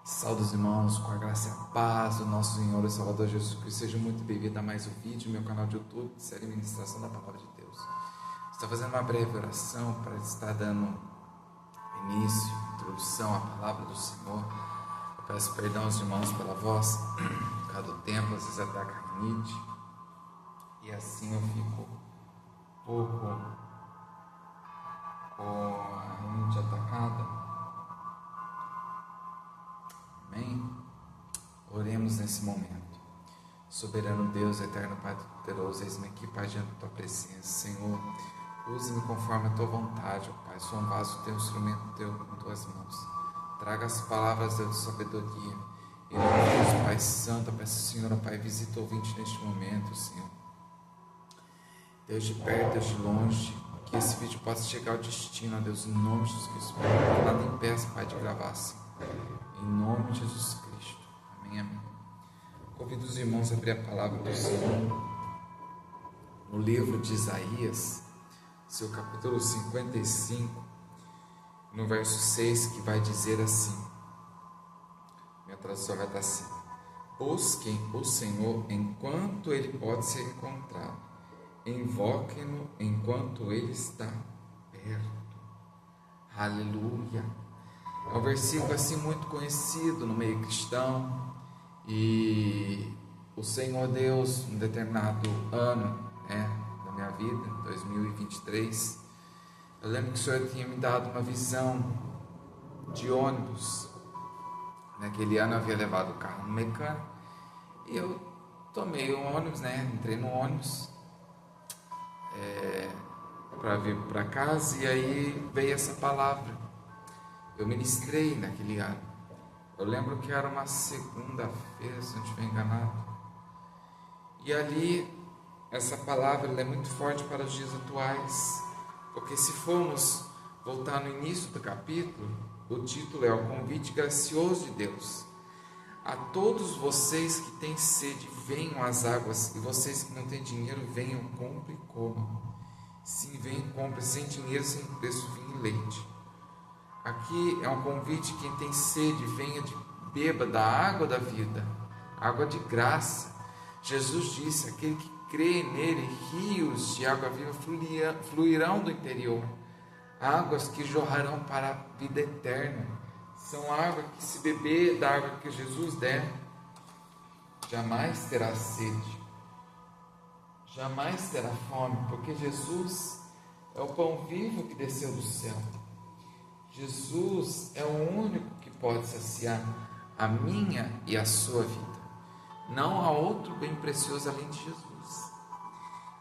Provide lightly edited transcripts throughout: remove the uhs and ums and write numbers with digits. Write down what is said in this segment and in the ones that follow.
Saúde os irmãos, com a graça e a paz do nosso Senhor e Salvador Jesus Cristo. Seja muito bem-vindo a mais um vídeo no meu canal de YouTube, série Ministração da Palavra de Deus. Estou fazendo uma breve oração para estar dando início, introdução à Palavra do Senhor. Eu peço perdão aos irmãos pela voz, por causa do tempo, às vezes ataca a rinite, e assim eu fico um pouco com a rinite atacada. Amém? Oremos nesse momento. Soberano Deus, eterno Pai poderoso, eis-me aqui, Pai, diante da Tua presença. Senhor, use-me conforme a Tua vontade, ó Pai. Sou um vaso Teu, instrumento Teu em Tuas mãos. Traga as palavras de sabedoria. Em nome de Deus, Pai Santo, eu peço, Senhor, ó Pai, visita o ouvinte neste momento, Senhor. Deus de perto, Deus de longe, que esse vídeo possa chegar ao destino, ó Deus, em nome de Jesus Cristo. Pai, nada impeça, Pai, de gravar assim. Em nome de Jesus Cristo. Amém, amém. Convido os irmãos a abrir a palavra do Senhor no livro de Isaías, seu capítulo 55, no verso 6, que vai dizer assim. Minha tradução vai estar assim: busquem o Senhor enquanto Ele pode ser encontrado, invoquem-no enquanto Ele está perto. Aleluia. É um versículo assim muito conhecido no meio cristão, e o Senhor Deus, um determinado ano, da minha vida, 2023, eu lembro que o Senhor tinha me dado uma visão de ônibus. Naquele ano eu havia levado o carro no mecânico e eu tomei o ônibus, entrei no ônibus para vir para casa, e aí veio essa palavra. Eu ministrei naquele ano. Eu lembro que era uma segunda-feira, se não estiver enganado. E ali, essa palavra é muito forte para os dias atuais. Porque se formos voltar no início do capítulo, o título é O Convite Gracioso de Deus. A todos vocês que têm sede, venham às águas. E vocês que não têm dinheiro, venham, compre e comam. Sim, venham, compre sem dinheiro, sem preço, vinho e leite. Aqui é um convite: quem tem sede, venha, beba da água da vida, água de graça. Jesus disse: aquele que crê nele, rios de água viva fluirão do interior, águas que jorrarão para a vida eterna. São águas que, se beber da água que Jesus der, jamais terá sede, jamais terá fome, porque Jesus é o pão vivo que desceu do céu. Jesus é o único que pode saciar a minha e a sua vida. Não há outro bem precioso além de Jesus.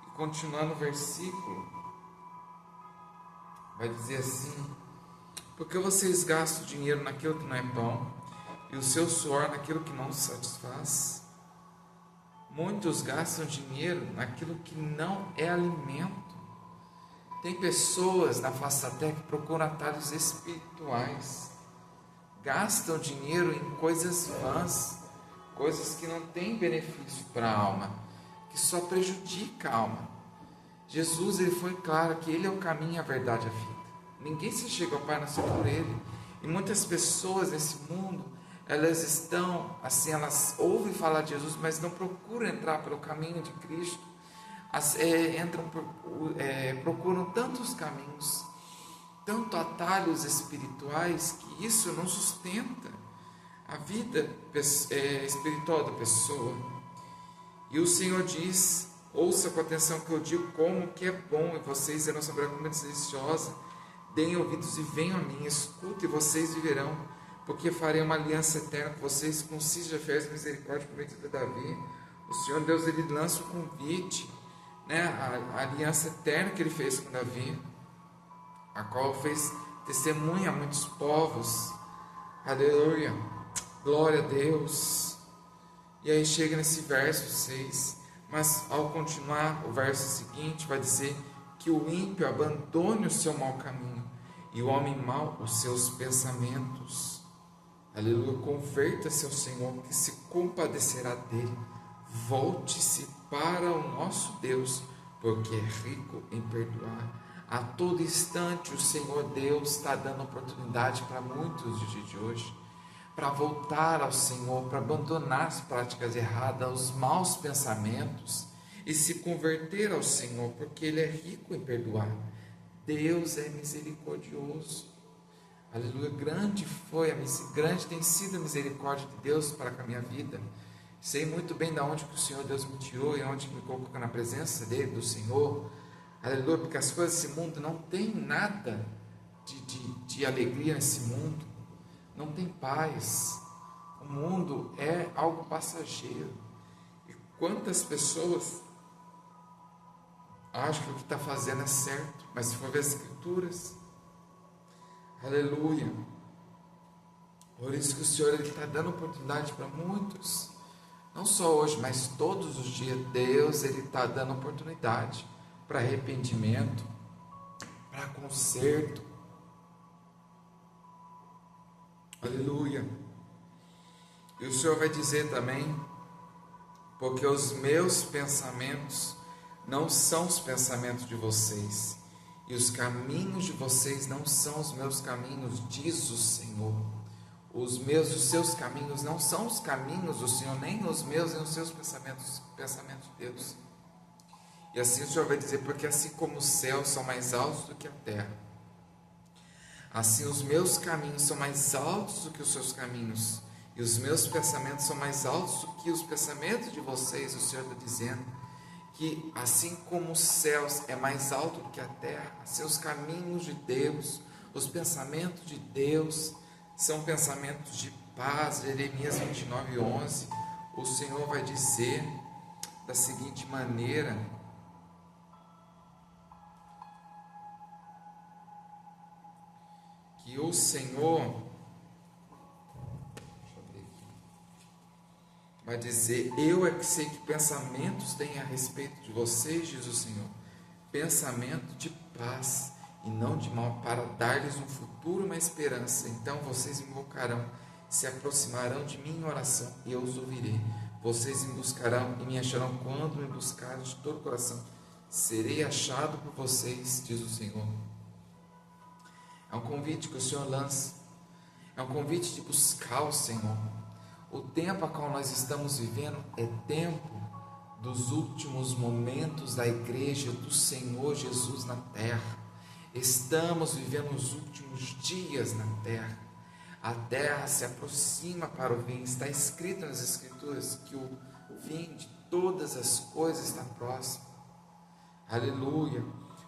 E continuando o versículo, vai dizer assim: porque vocês gastam dinheiro naquilo que não é pão, e o seu suor naquilo que não satisfaz? Muitos gastam dinheiro naquilo que não é alimento. Tem pessoas na face da terra que procuram atalhos espirituais, gastam dinheiro em coisas vãs, coisas que não têm benefício para a alma, que só prejudica a alma. Jesus, ele foi claro que ele é o caminho, a verdade e a vida. Ninguém se chega ao Pai a não ser por ele. E muitas pessoas nesse mundo, elas estão assim, elas ouvem falar de Jesus, mas não procuram entrar pelo caminho de Cristo. Procuram tantos caminhos, tanto atalhos espirituais, que isso não sustenta a vida espiritual da pessoa. E o Senhor diz: ouça com atenção que eu digo, como que é bom, e vocês irão saber a comida deliciosa. Deem ouvidos e venham a mim, escutem e vocês viverão, porque farei uma aliança eterna com vocês, com de fé e misericórdia prometida a Davi. O Senhor Deus, ele lança o convite, a aliança eterna que ele fez com Davi, a qual fez testemunha a muitos povos. Aleluia, glória a Deus. E aí chega nesse verso 6, mas ao continuar o verso seguinte vai dizer que o ímpio abandone o seu mau caminho e o homem mau os seus pensamentos. Aleluia, converta-se ao Senhor, que se compadecerá dele. Volte-se para o nosso Deus, porque é rico em perdoar. A todo instante o Senhor Deus está dando oportunidade para muitos no dia de hoje, para voltar ao Senhor, para abandonar as práticas erradas, os maus pensamentos e se converter ao Senhor, porque Ele é rico em perdoar. Deus é misericordioso. Aleluia, grande tem sido a misericórdia de Deus para com a minha vida. Sei muito bem de onde que o Senhor Deus me tirou e onde me colocou na presença dele, do Senhor. Aleluia, porque as coisas desse mundo não tem nada de alegria nesse mundo, não tem paz. O mundo é algo passageiro. E quantas pessoas acham que o que está fazendo é certo, mas se for ver as Escrituras, aleluia, por isso que o Senhor está dando oportunidade para muitos, não só hoje, mas todos os dias. Deus está dando oportunidade para arrependimento, para conserto, aleluia. E o Senhor vai dizer também, porque os meus pensamentos não são os pensamentos de vocês, e os caminhos de vocês não são os meus caminhos, diz o Senhor. Os seus caminhos não são os caminhos do Senhor, nem os meus, nem os seus pensamentos de Deus. E assim o Senhor vai dizer, porque assim como os céus são mais altos do que a terra, assim os meus caminhos são mais altos do que os seus caminhos, e os meus pensamentos são mais altos do que os pensamentos de vocês. O Senhor está dizendo que assim como os céus é mais alto do que a terra, assim os caminhos de Deus, os pensamentos de Deus são pensamentos de paz. Jeremias 29:11, o Senhor vai dizer da seguinte maneira: que o Senhor vai dizer, eu é que sei que pensamentos têm a respeito de vocês, diz o Senhor, pensamento de paz e não de mal, para dar-lhes um futuro e uma esperança. Então vocês me invocarão, se aproximarão de mim em oração, e eu os ouvirei. Vocês me buscarão e me acharão quando me buscarem de todo o coração. Serei achado por vocês, diz o Senhor. É um convite que o Senhor lança, é um convite de buscar o Senhor. O tempo a qual nós estamos vivendo é tempo dos últimos momentos da igreja do Senhor Jesus na terra. Estamos vivendo os últimos dias na terra. A terra se aproxima para o fim. Está escrito nas Escrituras que o fim de todas as coisas está próximo. Aleluia.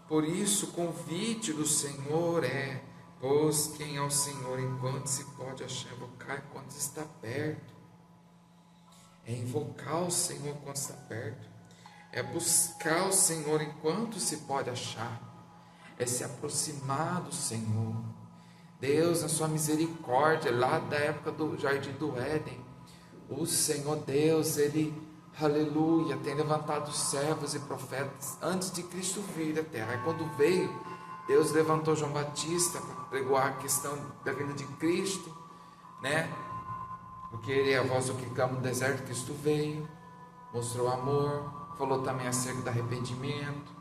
Por isso o convite do Senhor é: busquem ao Senhor enquanto se pode achar, invocar enquanto está perto. É invocar o Senhor enquanto está perto, é buscar o Senhor enquanto se pode achar, é se aproximar do Senhor. Deus, na sua misericórdia, lá da época do Jardim do Éden, o Senhor Deus, Ele, aleluia, tem levantado servos e profetas antes de Cristo vir à terra. E quando veio, Deus levantou João Batista para pregoar a questão da vinda de Cristo, né? Porque ele é a voz do que clama no deserto. Cristo veio, mostrou amor, falou também acerca do arrependimento,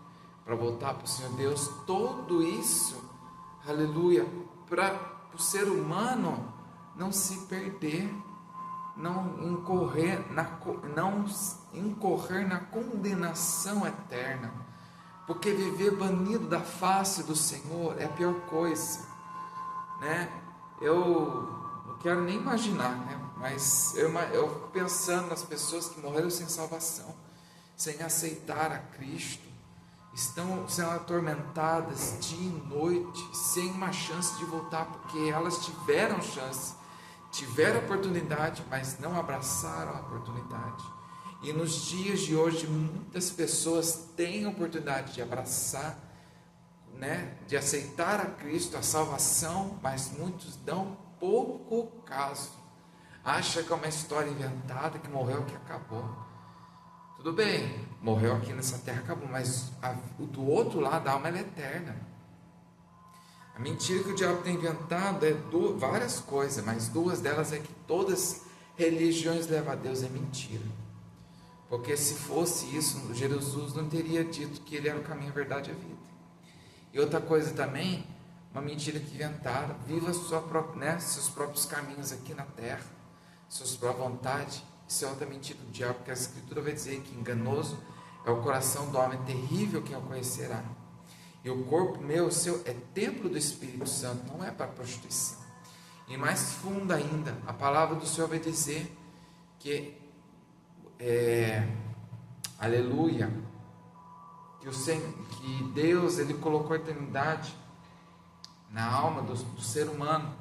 para voltar para o Senhor Deus. Tudo isso, aleluia, para o ser humano não se perder, não incorrer na condenação eterna. Porque viver banido da face do Senhor é a pior coisa, né? Eu não quero nem imaginar, né? Mas eu fico pensando nas pessoas que morreram sem salvação, sem aceitar a Cristo, estão sendo atormentadas dia e noite, sem uma chance de voltar, porque elas tiveram chance, tiveram oportunidade, mas não abraçaram a oportunidade. E nos dias de hoje, muitas pessoas têm a oportunidade de abraçar, né, de aceitar a Cristo, a salvação, mas muitos dão pouco caso. Acha que é uma história inventada, que morreu, que acabou. Tudo bem, morreu aqui nessa terra, acabou, mas do outro lado a alma é eterna. A mentira que o diabo tem inventado é várias coisas, mas duas delas é que todas religiões levam a Deus, é mentira. Porque se fosse isso, Jesus não teria dito que Ele era o caminho, a verdade e a vida. E outra coisa também, uma mentira que inventaram. Viva sua própria, né, seus próprios caminhos aqui na terra, suas próprias vontades. Isso é outra mentira do diabo, porque a Escritura vai dizer que enganoso é o coração do homem, terrível quem o conhecerá. E o corpo meu, seu, é templo do Espírito Santo, não é para prostituição. E mais fundo ainda, a palavra do Senhor vai dizer que, aleluia, que Deus, Ele colocou a eternidade na alma do ser humano.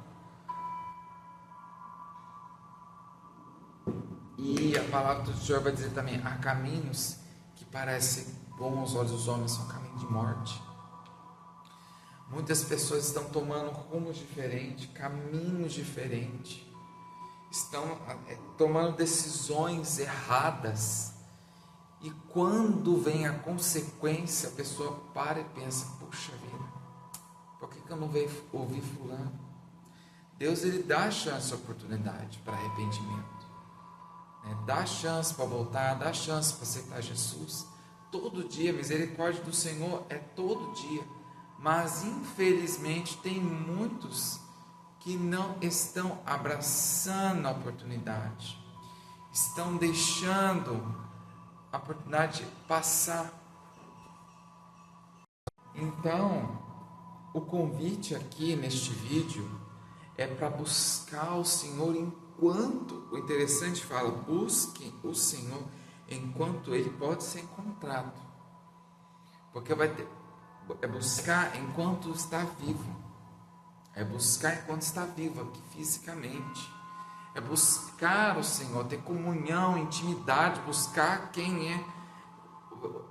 E a palavra do Senhor vai dizer também, há caminhos que parecem bons aos olhos dos homens, são caminhos de morte. Muitas pessoas estão tomando rumos diferentes, caminhos diferentes, estão tomando decisões erradas, e quando vem a consequência, a pessoa para e pensa, puxa vida, por que eu não veio ouvir fulano? Deus, Ele dá chance, oportunidade para arrependimento, né? Dá chance para voltar, dá chance para aceitar Jesus, todo dia. A misericórdia do Senhor é todo dia, mas infelizmente tem muitos que não estão abraçando a oportunidade, estão deixando a oportunidade passar. Então, o convite aqui neste vídeo é para buscar o Senhor enquanto, o interessante fala, busquem o Senhor enquanto Ele pode ser encontrado, porque é buscar enquanto está vivo, é buscar enquanto está vivo aqui fisicamente, é buscar o Senhor, ter comunhão, intimidade, buscar quem é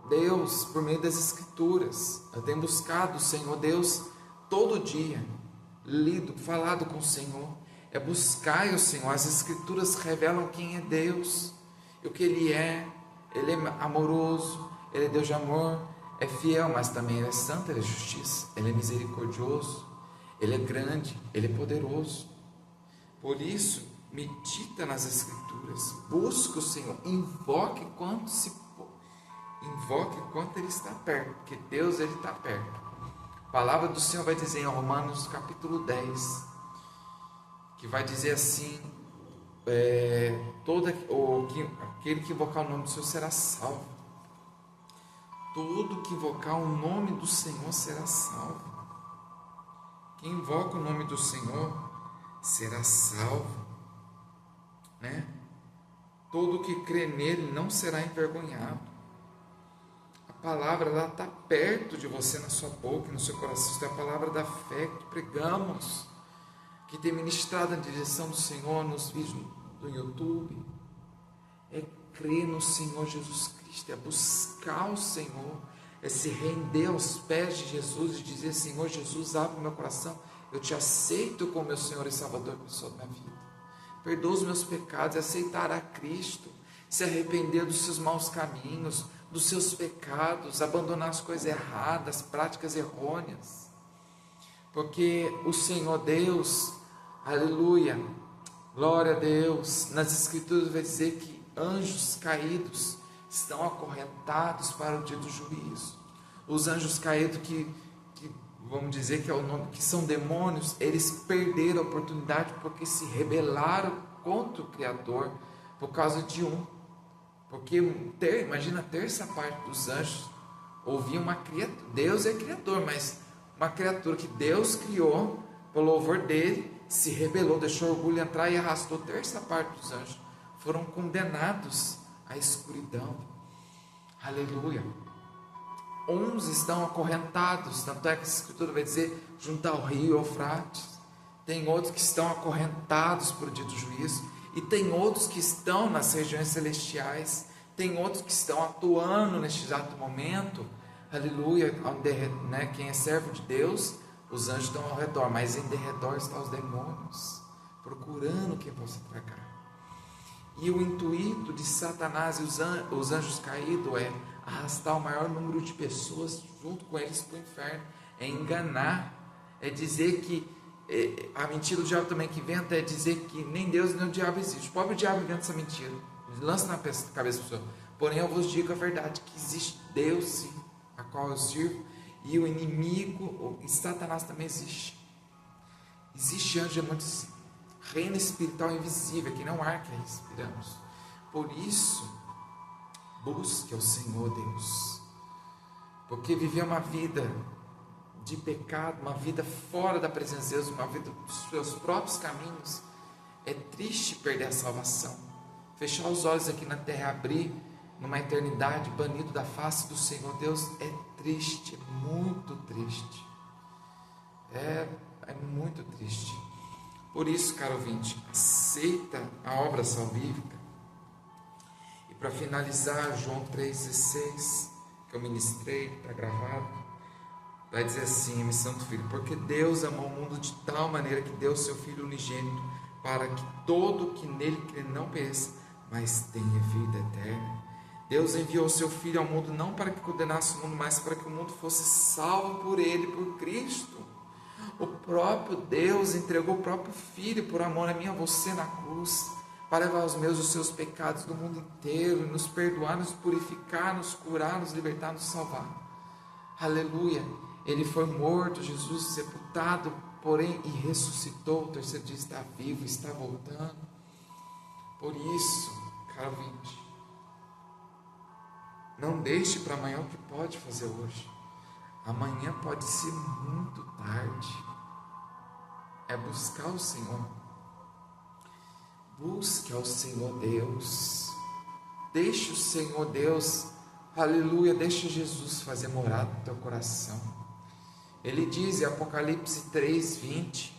Deus por meio das Escrituras. Eu tenho buscado o Senhor Deus todo dia, lido, falado com o Senhor, é buscar o Senhor. As Escrituras revelam quem é Deus, e o que Ele é amoroso, Ele é Deus de amor, é fiel, mas também Ele é santo, Ele é justiça, Ele é misericordioso, Ele é grande, Ele é poderoso. Por isso, medita nas Escrituras, busca o Senhor, invoque quanto Ele está perto, porque Deus, Ele está perto. A palavra do Senhor vai dizer em Romanos capítulo 10, que vai dizer assim, aquele que invocar o nome do Senhor será salvo. Todo que invocar o nome do Senhor será salvo. Quem invoca o nome do Senhor será salvo, né? Todo que crê nele não será envergonhado. A palavra, ela está perto de você, na sua boca, no seu coração. Isso é a palavra da fé que pregamos, que tem ministrado na direção do Senhor nos vídeos do YouTube. É crer no Senhor Jesus Cristo, é buscar o Senhor, é se render aos pés de Jesus e dizer: Senhor Jesus, abre o meu coração, eu te aceito como meu Senhor e Salvador, pessoa da minha vida, perdoa os meus pecados, e aceitar a Cristo, se arrepender dos seus maus caminhos, dos seus pecados, abandonar as coisas erradas, práticas errôneas, porque o Senhor Deus, aleluia, glória a Deus, nas Escrituras vai dizer que anjos caídos estão acorrentados para o dia do juízo. Os anjos caídos que vamos dizer que é o nome, que são demônios, eles perderam a oportunidade porque se rebelaram contra o Criador por causa de porque imagina, a terça parte dos anjos ouvia uma criatura. Deus é criador, mas uma criatura que Deus criou pelo louvor dele, se rebelou, deixou o orgulho entrar e arrastou a terça parte dos anjos, foram condenados à escuridão. Aleluia. 11 estão acorrentados, tanto é que a Escritura vai dizer, junto ao rio Eufrates. Tem outros que estão acorrentados por dia do juízo, e tem outros que estão nas regiões celestiais, tem outros que estão atuando neste exato momento, aleluia, né, quem é servo de Deus, os anjos estão ao redor, mas em derredor estão os demônios, procurando quem possa tragar. E o intuito de Satanás e os anjos caídos é arrastar o maior número de pessoas junto com eles para o inferno, é enganar, é dizer que a mentira do diabo também que inventa é dizer que nem Deus nem o diabo existe. O próprio diabo inventa essa mentira, lança na cabeça da pessoa. Porém eu vos digo a verdade, que existe Deus sim, a qual eu sirvo, E o inimigo, o Satanás também existe. Existe anjo de demônios, reino espiritual invisível, que não há que respiramos. Por isso, busque ao Senhor Deus. Porque viver uma vida de pecado, uma vida fora da presença de Deus, uma vida dos seus próprios caminhos, é triste perder a salvação. Fechar os olhos aqui na terra, abrir numa eternidade, banido da face do Senhor Deus, é triste, é muito triste. É muito triste. Por isso, caro ouvinte, aceita a obra salvífica. E para finalizar, João 3,16, que eu ministrei, está gravado, vai dizer assim, meu Santo Filho: porque Deus amou o mundo de tal maneira que deu seu Filho unigênito, para que todo que nele crê não pereça, mas tenha vida eterna. Deus enviou seu Filho ao mundo não para que condenasse o mundo, mas para que o mundo fosse salvo por ele, por Cristo. O próprio Deus entregou o próprio Filho por amor a mim e a você na cruz, para levar os meus e os seus pecados do mundo inteiro, nos perdoar, nos purificar, nos curar, nos libertar, nos salvar. Aleluia! Ele foi morto, Jesus sepultado, porém, e ressuscitou. O terceiro dia está vivo, está voltando. Por isso, caro ouvinte, não deixe para amanhã o que pode fazer hoje. Amanhã pode ser muito tarde. É buscar o Senhor. Busque ao Senhor Deus. Deixe o Senhor Deus, aleluia, deixe Jesus fazer morada no teu coração. Ele diz em Apocalipse 3:20,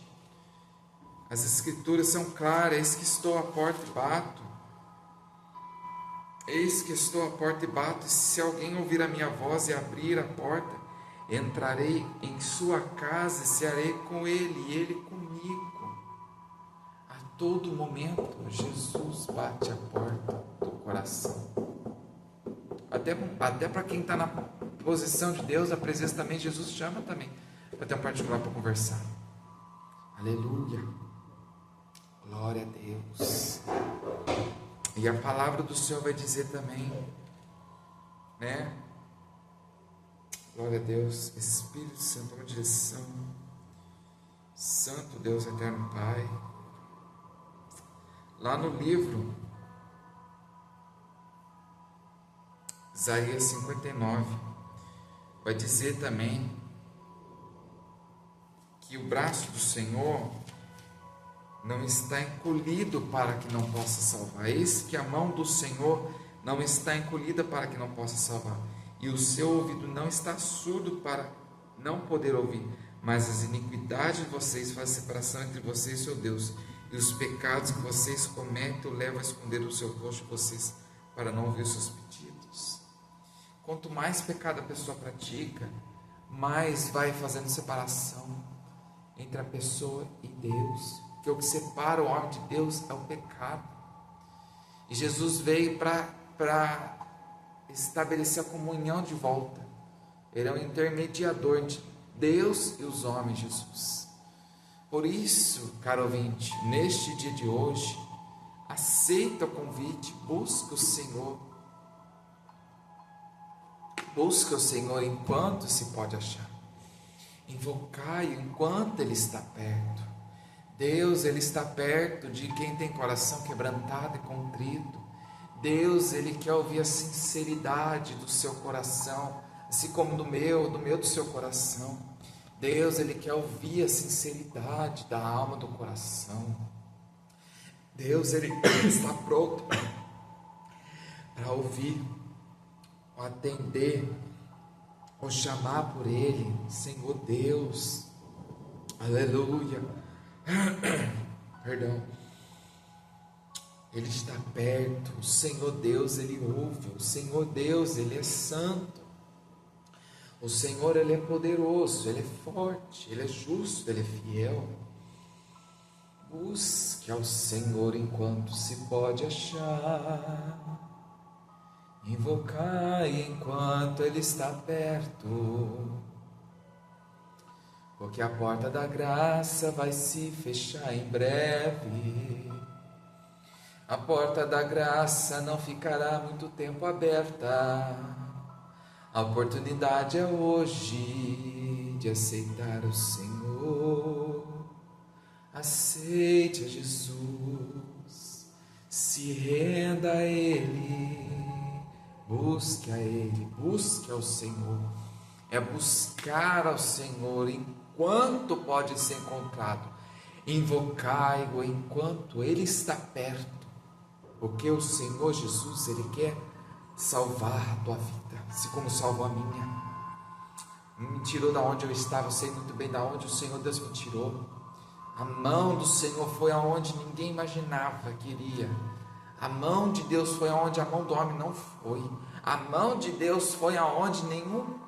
as escrituras são claras: eis que estou à porta e bato. Eis que estou à porta e bato, e se alguém ouvir a minha voz e abrir a porta, entrarei em sua casa e cearei com ele e ele comigo. A todo momento, Jesus bate a porta do coração. Até para quem está na posição de Deus, a presença também, Jesus chama também, para ter um particular para conversar. Aleluia. Glória a Deus. E a palavra do Senhor vai dizer também, né? Glória a Deus, Espírito Santo, uma direção. Santo Deus eterno Pai. Lá no livro Isaías 59, vai dizer também que o braço do Senhor não está encolhido para que não possa salvar. Eis que a mão do Senhor não está encolhida para que não possa salvar, e o seu ouvido não está surdo para não poder ouvir, mas as iniquidades de vocês fazem separação entre vocês e seu Deus, e os pecados que vocês cometem o levam a esconder o seu rosto de vocês, para não ouvir os seus pedidos. Quanto mais pecado a pessoa pratica, mais vai fazendo separação entre a pessoa e Deus, porque o que separa o homem de Deus é o pecado. E Jesus veio para estabelecer a comunhão de volta. Ele é um intermediador entre Deus e os homens, Jesus. Por isso, caro ouvinte, neste dia de hoje, aceita o convite, busca o Senhor. Busca o Senhor enquanto se pode achar. Invocai-o enquanto Ele está perto. Deus, Ele está perto de quem tem coração quebrantado e contrito. Deus, Ele quer ouvir a sinceridade do seu coração, assim como do seu coração. Deus, Ele quer ouvir a sinceridade da alma, do coração. Deus, Ele está pronto para ouvir, atender, ou chamar por Ele. Senhor Deus, aleluia, perdão, Ele está perto. O Senhor Deus, Ele ouve. O Senhor Deus, Ele é santo. O Senhor, Ele é poderoso, Ele é forte, Ele é justo, Ele é fiel. Busque ao Senhor enquanto se pode achar. Invocai enquanto Ele está perto, porque a porta da graça vai se fechar em breve. A porta da graça não ficará muito tempo aberta. A oportunidade é hoje de aceitar o Senhor. Aceite a Jesus, se renda a Ele, busque a Ele, busque ao Senhor. É buscar ao Senhor enquanto pode ser encontrado. Invocai-o enquanto Ele está perto, porque o Senhor Jesus, Ele quer salvar a tua vida, assim como salvou a minha. Me tirou da onde eu estava, eu sei muito bem da onde o Senhor Deus me tirou. A mão do Senhor foi aonde ninguém imaginava que iria. A mão de Deus foi aonde a mão do homem não foi. A mão de Deus foi aonde nenhum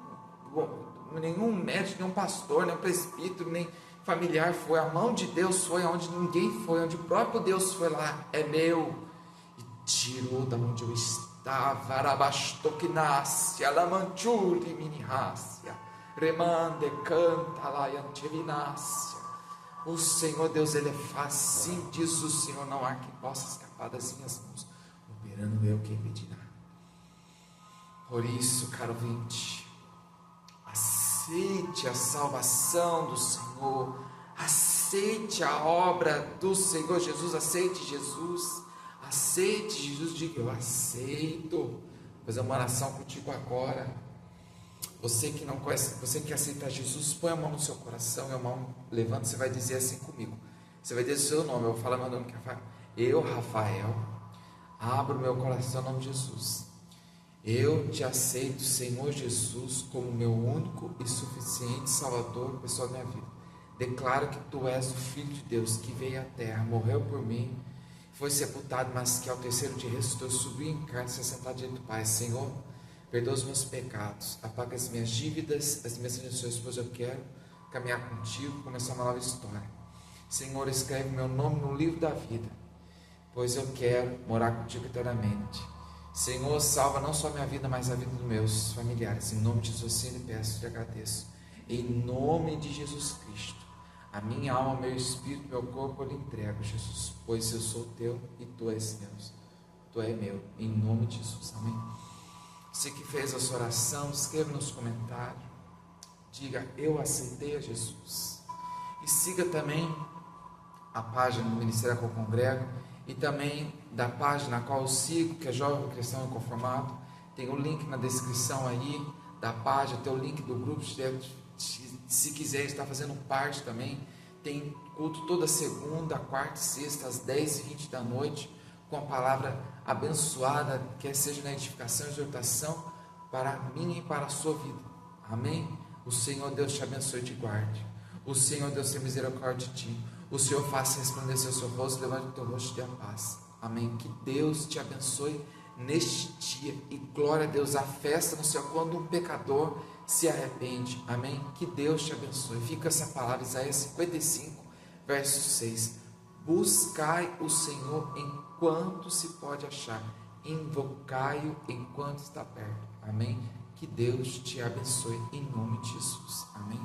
médico, nenhum pastor, nenhum presbítero, nem familiar foi. A mão de Deus foi aonde ninguém foi, onde o próprio Deus foi lá. É meu. E tirou da onde eu estava. Arabastoquinácia, lamanchuri minihácia, remande canta lá antivinácia. O Senhor Deus, Ele é fácil, sim, diz o Senhor, não há quem possa escapar das minhas mãos, operando eu quem pedirá. Por isso, caro ouvinte, aceite a salvação do Senhor, aceite a obra do Senhor Jesus, aceite Jesus, diga eu aceito. Vou fazer uma oração contigo agora. Você que não conhece, você que aceita Jesus, põe a mão no seu coração e a mão levanta, você vai dizer assim comigo. Você vai dizer o seu nome, eu vou falar meu nome, que é Rafael. Eu, Rafael, abro meu coração em nome de Jesus. Eu te aceito, Senhor Jesus, como meu único e suficiente Salvador, pessoal da minha vida. Declaro que Tu és o Filho de Deus que veio à terra, morreu por mim, foi sepultado, mas que ao terceiro dia ressuscitou, subiu em carne, se assentou diante do Pai. Senhor, perdoa os meus pecados, apaga as minhas dívidas, as minhas transgressões, pois eu quero caminhar contigo, começar uma nova história. Senhor, escreve meu nome no livro da vida, pois eu quero morar contigo eternamente. Senhor, salva não só a minha vida, mas a vida dos meus familiares. Em nome de Jesus, assim lhe peço e te agradeço. Em nome de Jesus Cristo. A minha alma, meu espírito, meu corpo eu lhe entrego, Jesus, pois eu sou teu e tu és meu. Tu és meu, em nome de Jesus, amém. Você que fez essa oração, escreva nos comentários, diga, eu aceitei a Jesus. E siga também a página do Ministério qual congrego, e também da página a qual eu sigo, que é Jovem Cristão Inconformado. Tem o link na descrição aí da página, tem o link do grupo, se quiser estar fazendo parte também. Tem culto toda segunda, quarta e sexta, às 10h20 da noite, com a palavra abençoada, quer seja na edificação e exortação, para mim e para a sua vida, amém? O Senhor Deus te abençoe e te guarde. O Senhor Deus tenha misericórdia de ti. O Senhor faça resplandecer o seu rosto, levante o teu rosto e dê a paz, amém? Que Deus te abençoe neste dia, e glória a Deus. A festa no céu quando um pecador se arrepende, amém? Que Deus te abençoe. Fica essa palavra, Isaías 55, verso 6. Buscai o Senhor enquanto se pode achar, invocai-o enquanto está perto, amém? Que Deus te abençoe em nome de Jesus, amém?